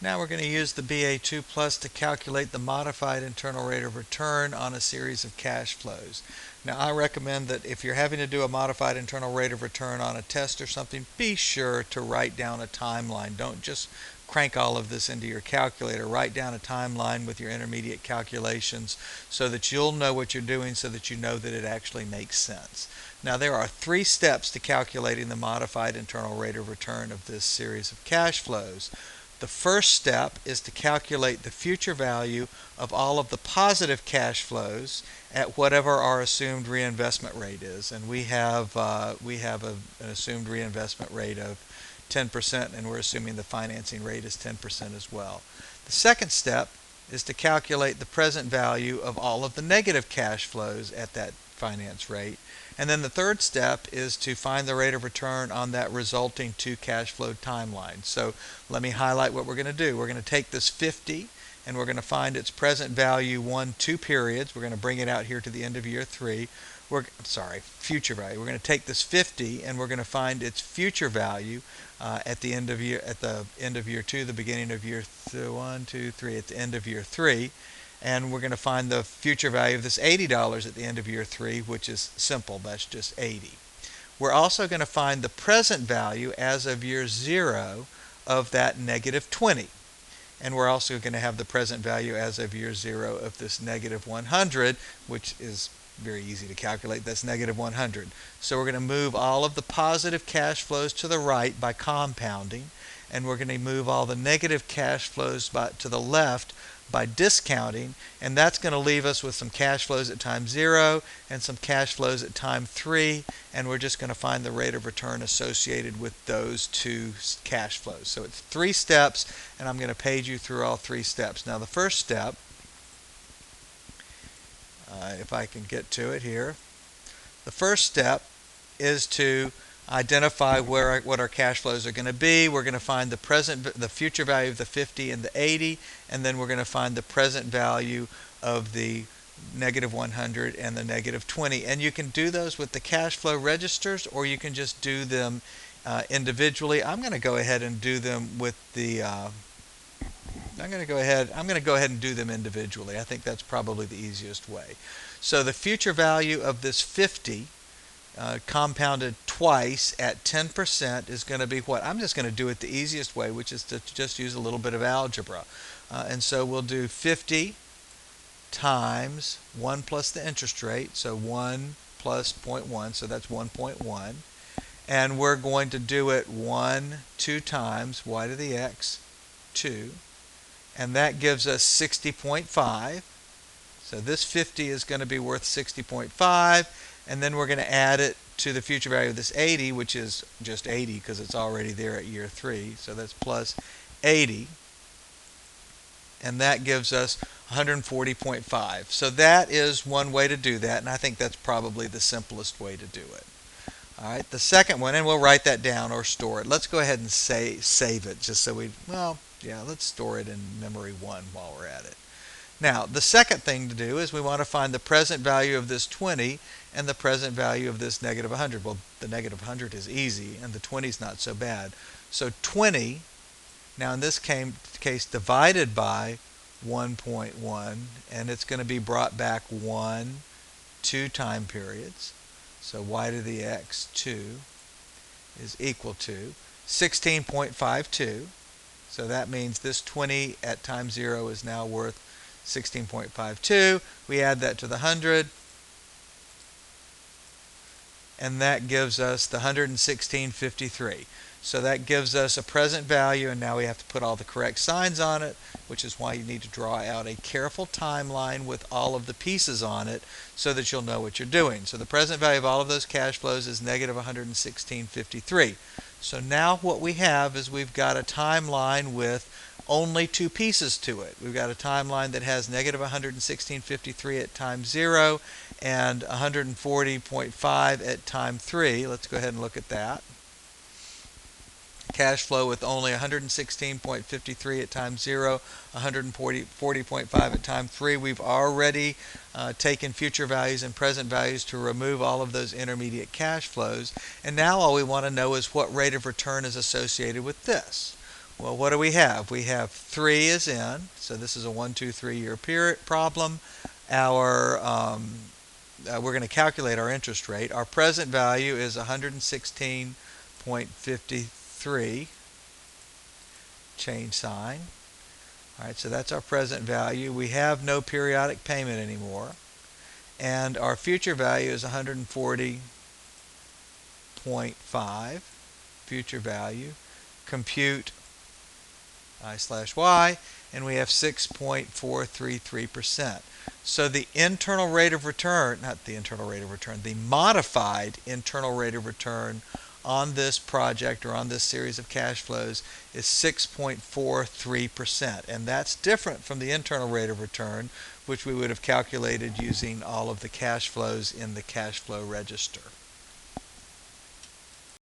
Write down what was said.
Now we're going to use the BA2 Plus to calculate the modified internal rate of return on a series of cash flows. Now I recommend that if you're having to do a modified internal rate of return on a test or something, be sure to write down a timeline. Don't just crank all of this into your calculator. Write down a timeline with your intermediate calculations so that you'll know what you're doing, so that you know that it actually makes sense. Now there are 3 steps to calculating the modified internal rate of return of this series of cash flows. The first step is to calculate the future value of all of the positive cash flows at whatever our assumed reinvestment rate is. And we have an assumed reinvestment rate of 10%, and we're assuming the financing rate is 10% as well. The second step is to calculate the present value of all of the negative cash flows at that finance rate. And then the third step is to find the rate of return on that resulting 2 cash flow timeline. So let me highlight what we're going to do. We're going to take this 50 and we're going to find its present value 2 periods. We're going to bring it out here to the end of year 3. Future value. We're going to take this 50 and we're going to find its future value at the end of year 2, the beginning of year 1, 2, 3, at the end of year 3. And we're going to find the future value of this $80 at the end of year 3, which is simple. That's just 80. We're also going to find the present value as of year 0 of that negative 20. And we're also going to have the present value as of year 0 of this negative 100, which is very easy to calculate. That's negative 100. So we're going to move all of the positive cash flows to the right by compounding, and we're going to move all the negative cash flows to the left by discounting, and that's going to leave us with some cash flows at time 0 and some cash flows at time 3, and we're just going to find the rate of return associated with those 2 cash flows. So it's 3 steps, and I'm going to page you through all 3 steps. Now the first step, if I can get to it here, the first step is to identify what our cash flows are going to be. We're going to find the future value of the 50 and the 80, and then we're going to find the present value of the negative 100 and the negative 20. And you can do those with the cash flow registers, or you can just do them individually. I'm going to go ahead and do them with the I'm going to go ahead and do them individually. I think that's probably the easiest way. So the future value of this 50 compounded twice at 10% is going to be what? I'm just going to do it the easiest way, which is to just use a little bit of algebra. And so we'll do 50 times 1 plus the interest rate, so 1 plus 0.1, so that's 1.1. And we're going to do it 2 times y to the x, 2. And that gives us 60.5. So this 50 is going to be worth 60.5. And then we're going to add it to the future value of this 80, which is just 80 because it's already there at year 3. So that's plus 80. And that gives us 140.5. So that is one way to do that, and I think that's probably the simplest way to do it. All right, the second one, and we'll write that down or store it. Let's go ahead and save it just so let's store it in memory 1 while we're at it. Now, the second thing to do is we want to find the present value of this 20 and the present value of this negative 100. Well, the negative 100 is easy, and the 20 is not so bad. So 20, now in this case, divided by 1.1, and it's going to be brought back 2 time periods. So y to the x, 2, is equal to 16.52. So that means this 20 at time 0 is now worth 16.52. We add that to the 100, and that gives us the 116.53. So that gives us a present value, and now we have to put all the correct signs on it, which is why you need to draw out a careful timeline with all of the pieces on it so that you'll know what you're doing. So the present value of all of those cash flows is negative 116.53. So now what we have is we've got a timeline with only 2 pieces to it. We've got a timeline that has negative 116.53 at time 0 and 140.5 at time 3. Let's go ahead and look at that. Cash flow with only 116.53 at time 0, 140.5 at time 3. We've already taken future values and present values to remove all of those intermediate cash flows. And now all we want to know is what rate of return is associated with this. Well, what do we have? We have 3 is in, so this is a 1, 2, 3 year period problem. We're going to calculate our interest rate. Our present value is 116.53, change sign. All right, so that's our present value. We have no periodic payment anymore. And our future value is 140.5, future value. Compute I/Y, and we have 6.433%. So the internal rate of return, not the internal rate of return, the modified internal rate of return on this project or on this series of cash flows is 6.43%. And that's different from the internal rate of return, which we would have calculated using all of the cash flows in the cash flow register.